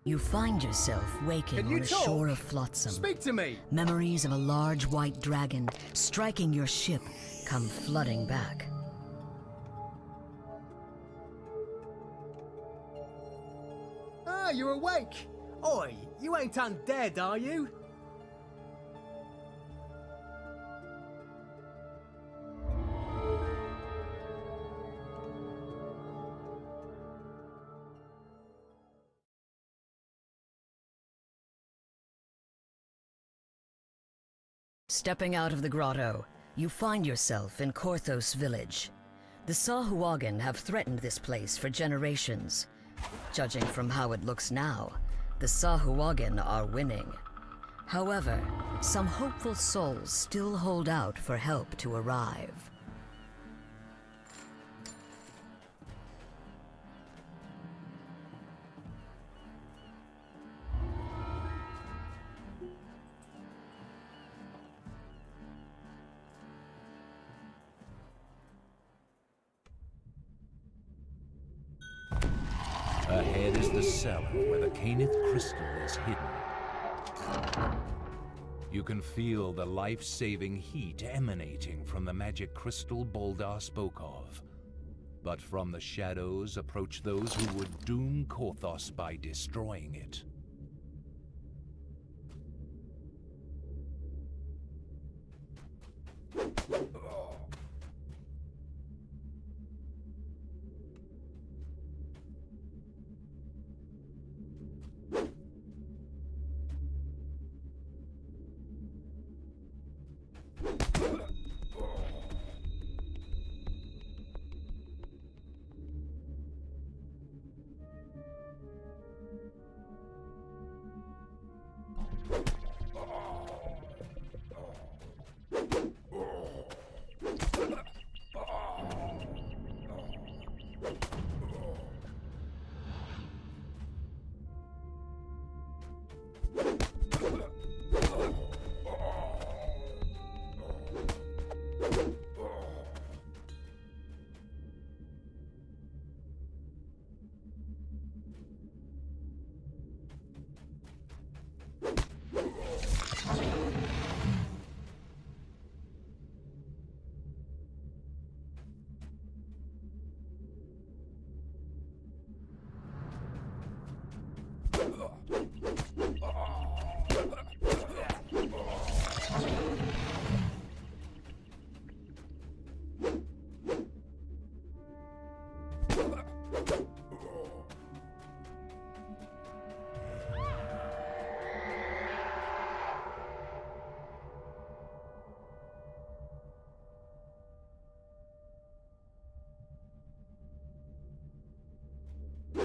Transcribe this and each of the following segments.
You find yourself waking on a shore of flotsam. Speak to me! Memories of a large white dragon striking your ship come flooding back. Ah, you're awake! Oi, you ain't undead, are you? Stepping out of the grotto, you find yourself in Korthos village. The Sahuagin have threatened this place for generations. Judging from how it looks now, the Sahuagin are winning. However, some hopeful souls still hold out for help to arrive. Ahead is the cellar where the Korthos crystal is hidden. You can feel the life-saving heat emanating from the magic crystal Boldar spoke of. But from the shadows approach those who would doom Korthos by destroying it.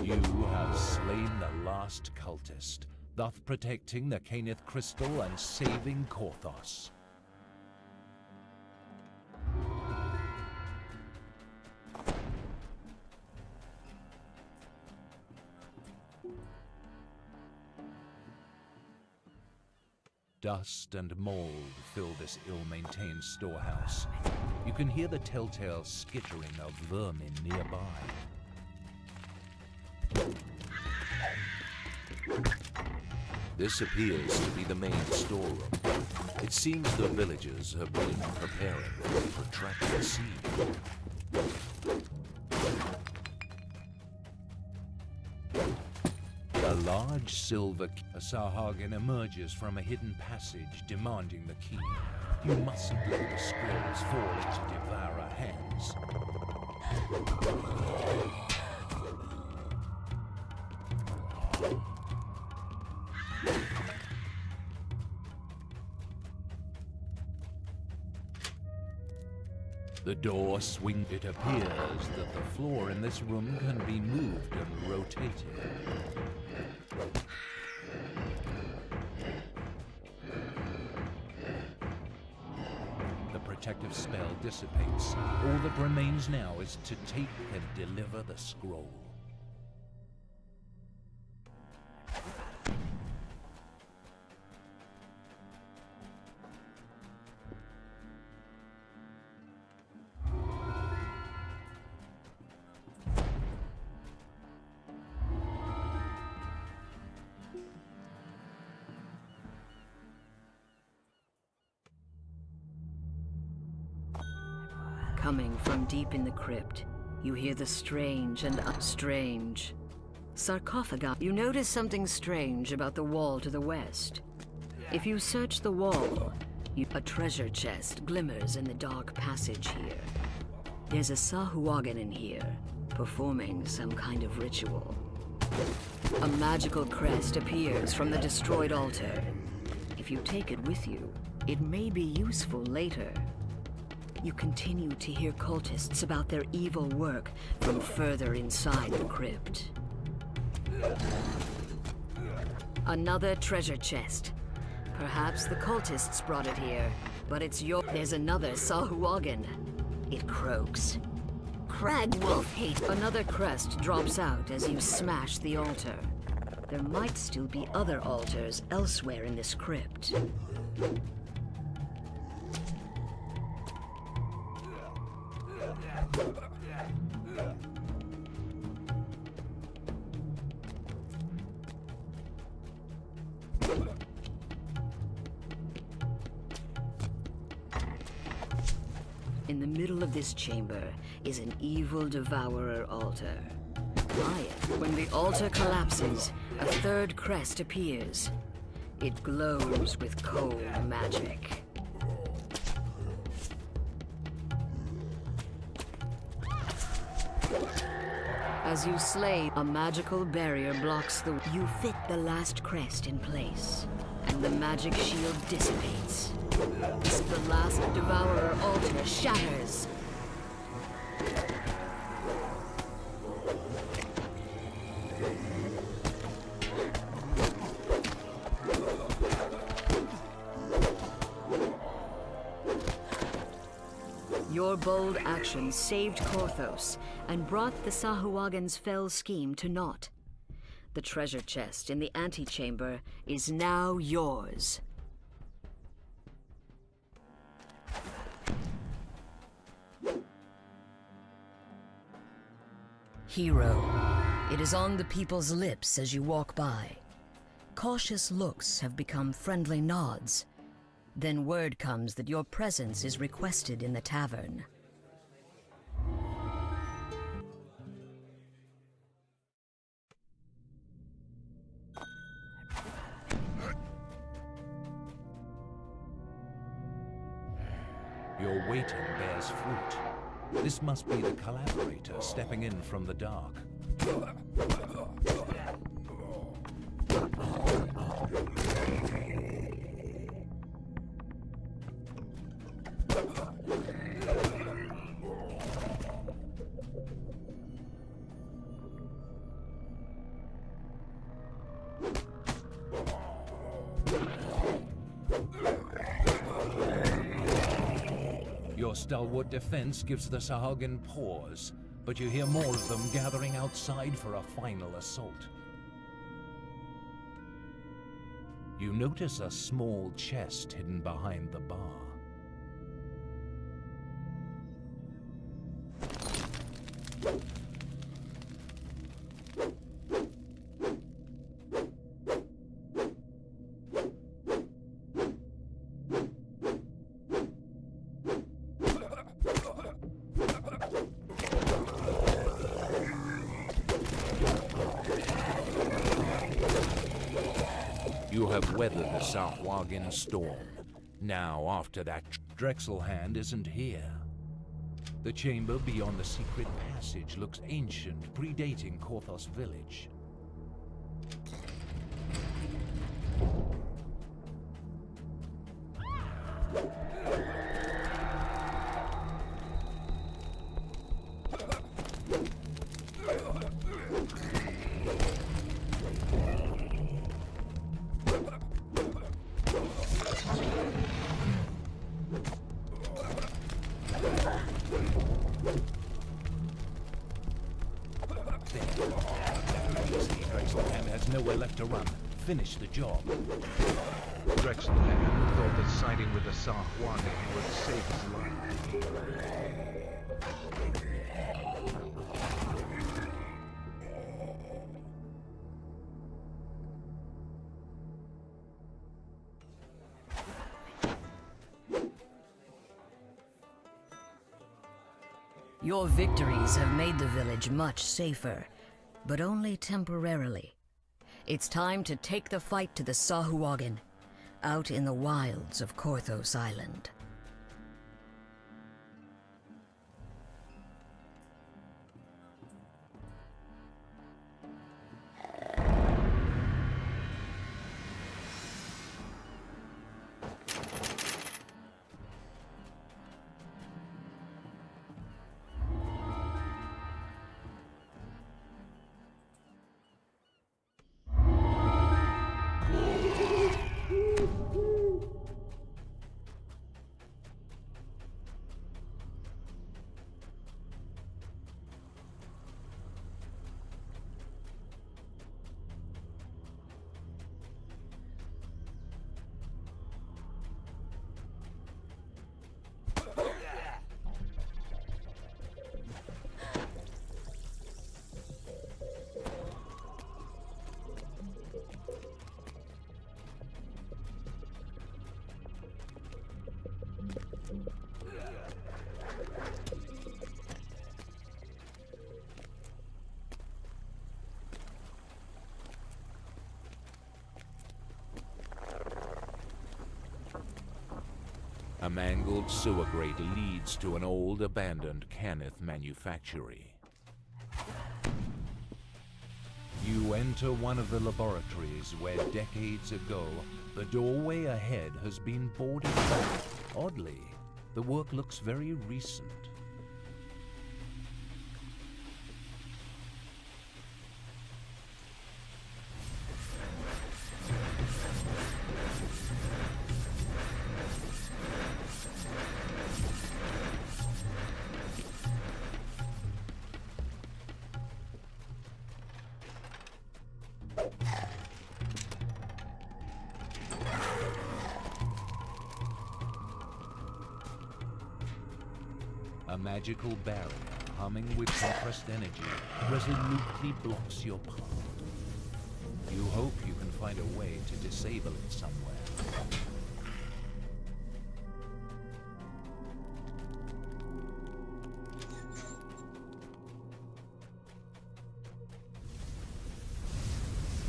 You have slain the last cultist, thus protecting the Korthos crystal and saving Korthos. Dust and mold fill this ill-maintained storehouse. You can hear the telltale skittering of vermin nearby. This appears to be the main storeroom. It seems the villagers have been preparing for a protracted siege. A large silver Sahuagin emerges from a hidden passage, demanding the key. You mustn't let the scrolls fall into devourer hands. The door swings. It appears that the floor in this room can be moved and rotated. The protective spell dissipates. All that remains now is to take and deliver the scroll. Coming from deep in the crypt, you hear the strange and strange sarcophagi. You notice something strange about the wall to the west. If you search the wall, a treasure chest glimmers in the dark passage here. There's a Sahuagin in here, performing some kind of ritual. A magical crest appears from the destroyed altar. If you take it with you, it may be useful later. You continue to hear cultists about their evil work from further inside the crypt. Another treasure chest. Perhaps the cultists brought it here, but it's your— There's another Sahuagin. It croaks. Crag wolf hate. Another crest drops out as you smash the altar. There might still be other altars elsewhere in this crypt. In the middle of this chamber is an evil devourer altar. By it, when the altar collapses, a third crest appears. It glows with cold magic. As you slay, a magical barrier blocks the— You fit the last crest in place, and the magic shield dissipates. The last devourer altar shatters. Your bold action saved Korthos and brought the Sahuagin's fell scheme to naught. The treasure chest in the antechamber is now yours. Hero, it is on the people's lips as you walk by. Cautious looks have become friendly nods. Then word comes that your presence is requested in the tavern. Your waiting bears fruit. This must be the collaborator stepping in from the dark. Your stalwart defense gives the Sahagin pause, but you hear more of them gathering outside for a final assault. You notice a small chest hidden behind the bar. You have weathered the Sahuagin storm. Now, after that, Drexelhand isn't here. The chamber beyond the secret passage looks ancient, predating Korthos village. Drexelhand has nowhere left to run. Finish the job. Drexelhand thought that siding with the Sahuagin would save his life. Your victories have made the village much safer, but only temporarily. It's time to take the fight to the Sahuagin, out in the wilds of Korthos Island. A mangled sewer grate leads to an old abandoned Cannith manufactory. You enter one of the laboratories where decades ago, the doorway ahead has been boarded up. Oddly, the work looks very recent. A magical barrier, humming with compressed energy, resolutely blocks your path. You hope you can find a way to disable it somewhere.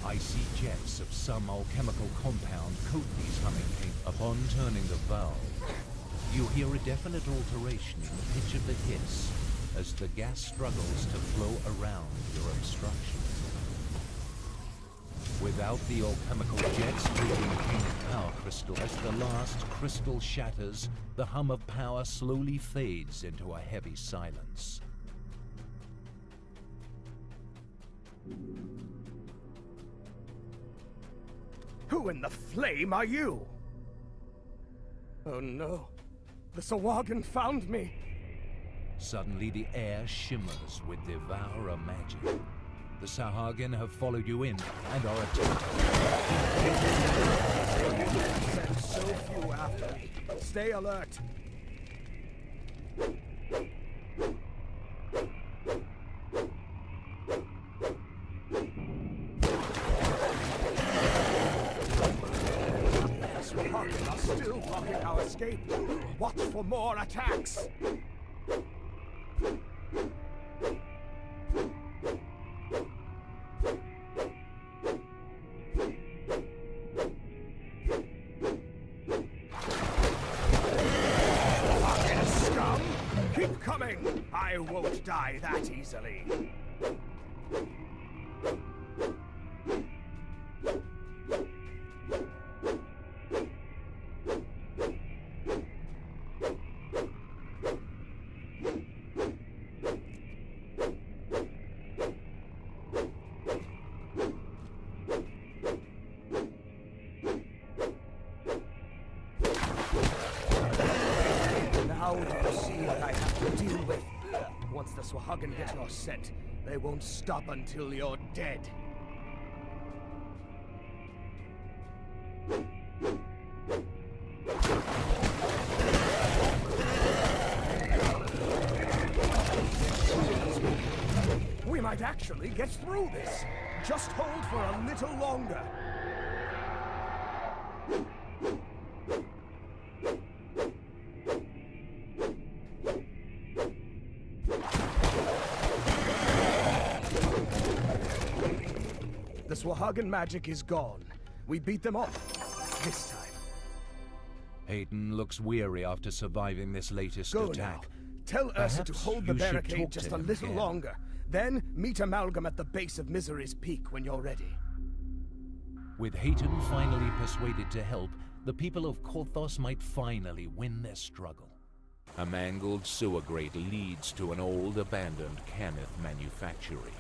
Icy jets of some alchemical compound coat these humming paint. Upon turning the valve, you hear a definite alteration in the pitch of the hiss as the gas struggles to flow around your obstruction. Without the alchemical jets moving painted power crystal, as the last crystal shatters, the hum of power slowly fades into a heavy silence. Who in the flame are you? Oh no. The Sahuagin found me. Suddenly the air shimmers with devourer magic. The Sahuagin have followed you in and are attacking. Send so few after me. Stay alert. Sahuagin are still blocking our escape. Watch for more attacks. Scum! Keep coming! I won't die that easily. Now do you see what I have to deal with? Once the Sahuagin get your scent, they won't stop until you're dead. We might actually get through this. Just hold for a little longer. Swahagan magic is gone. We beat them off. This time. Hayden looks weary after surviving this latest Go attack. now. Tell Ursa to Perhaps hold the you should barricade talk to just a him little again. longer. Then meet Amalgam at the base of Misery's Peak when you're ready. With Hayden finally persuaded to help, the people of Korthos might finally win their struggle. A mangled sewer grate leads to an old abandoned Cannith manufactory.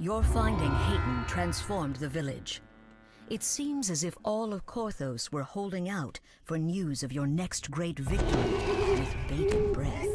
Your finding Hayton transformed the village. It seems as if all of Korthos were holding out for news of your next great victory with bated breath.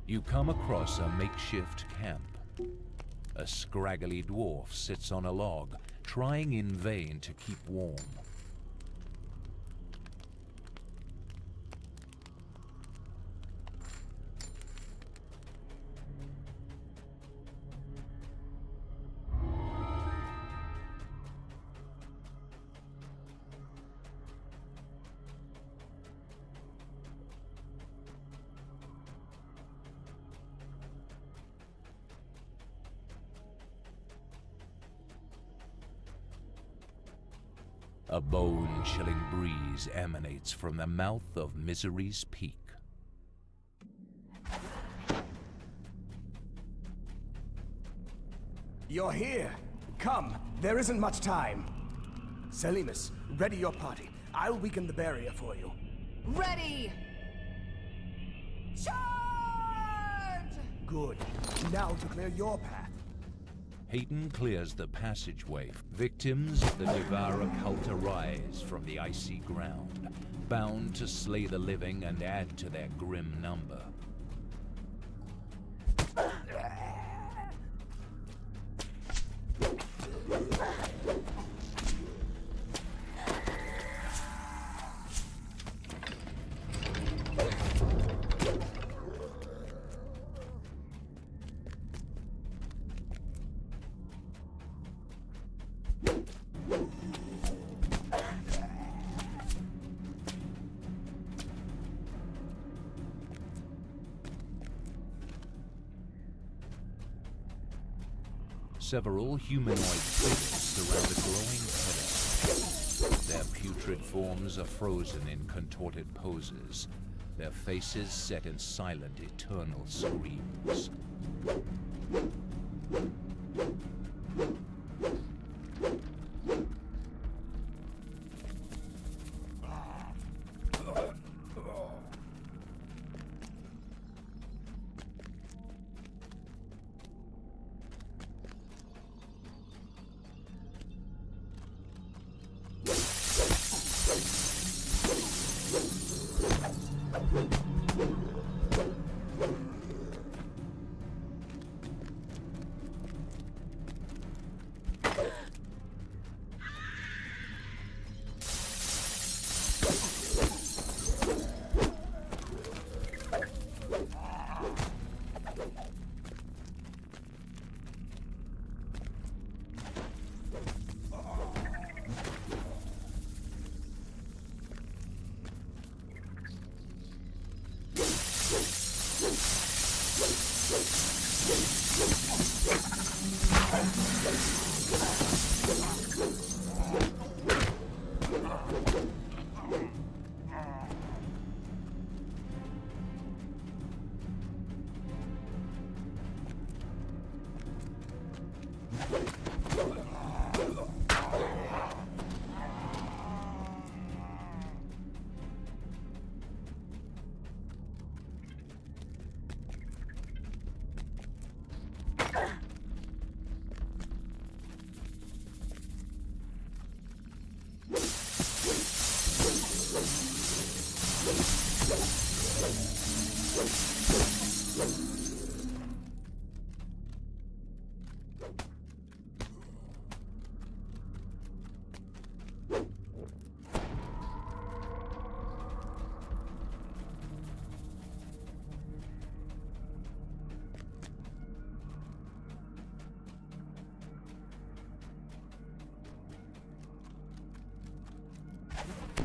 You come across a makeshift camp. A scraggly dwarf sits on a log, trying in vain to keep warm. A bone-chilling breeze emanates from the mouth of Misery's Peak. You're here. Come, there isn't much time. Selimus, ready your party. I'll weaken the barrier for you. Ready! Charge! Good. Now to clear your path. Hayden clears the passageway. Victims of the Devourer cult arise from the icy ground, bound to slay the living and add to their grim number. Several humanoid figures surround a glowing pedestal. Their putrid forms are frozen in contorted poses, their faces set in silent, eternal screams.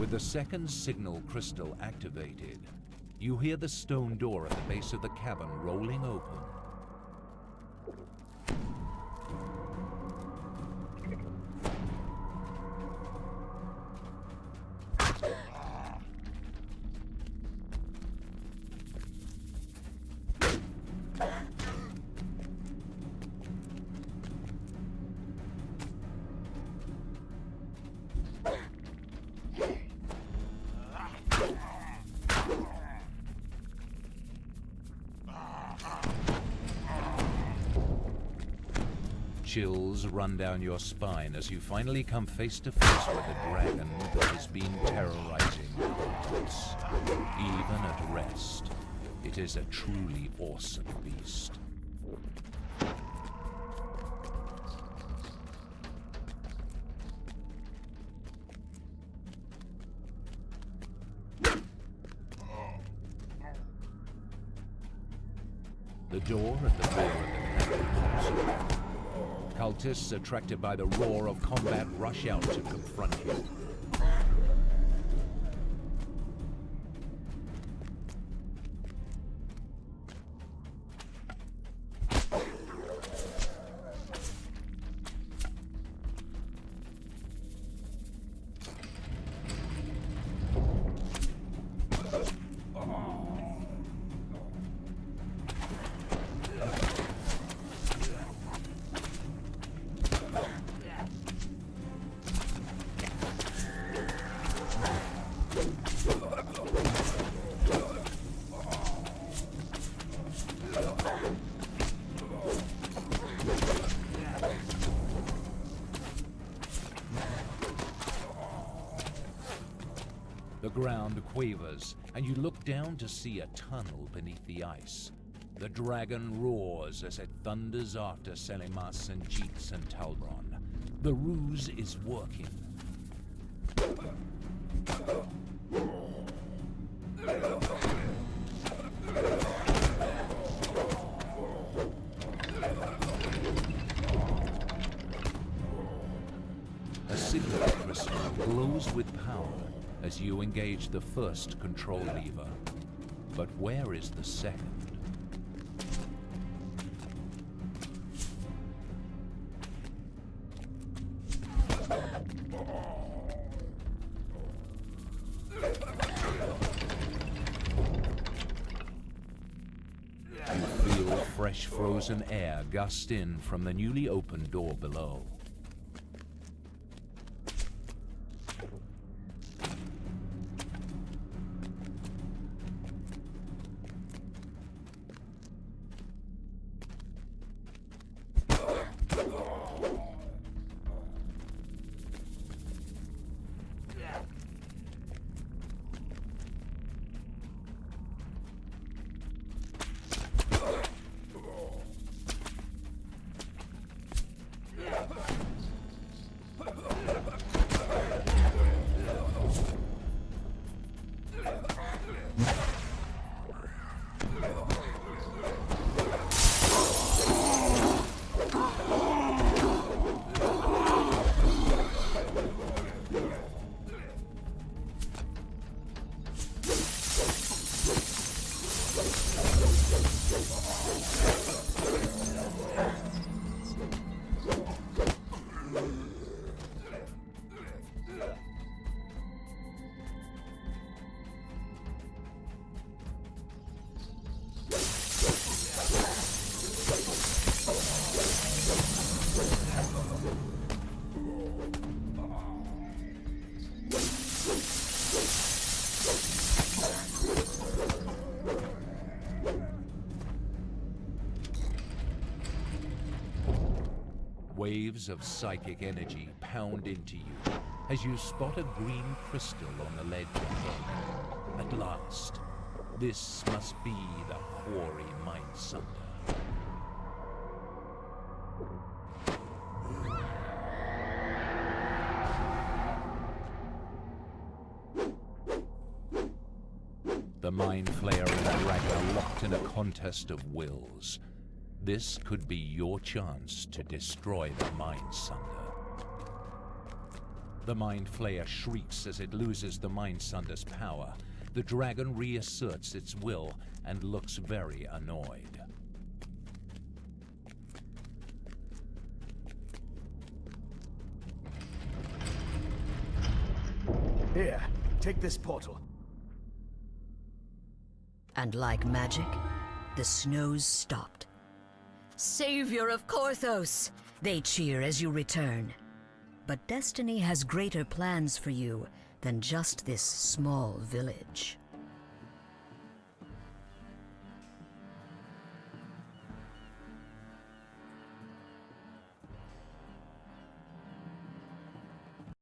With the second signal crystal activated, you hear the stone door at the base of the cavern rolling open. Chills run down your spine as you finally come face to face with the dragon that has been terrorizing Korthos. Even at rest, it is a truly awesome beast. The door at the rear of the cavern pops open. Cultists attracted by the roar of combat rush out to confront you. The ground quavers, and you look down to see a tunnel beneath the ice. The dragon roars as it thunders after Selimas and Jeets and Talbron. The ruse is working. A signal crystal glows with power as you engage the first control lever. But where is the second? You feel fresh frozen air gust in from the newly opened door below. Waves of psychic energy pound into you as you spot a green crystal on the ledge ahead. At last, this must be the hoary Mind Sunder. The Mind Flayer and the Dragon are locked in a contest of wills. This could be your chance to destroy the Mind Sunder. The Mind Flayer shrieks as it loses the Mind Sunder's power. The dragon reasserts its will and looks very annoyed. Here, take this portal. And like magic, the snows stopped. Savior of Korthos! They cheer as you return. But destiny has greater plans for you than just this small village.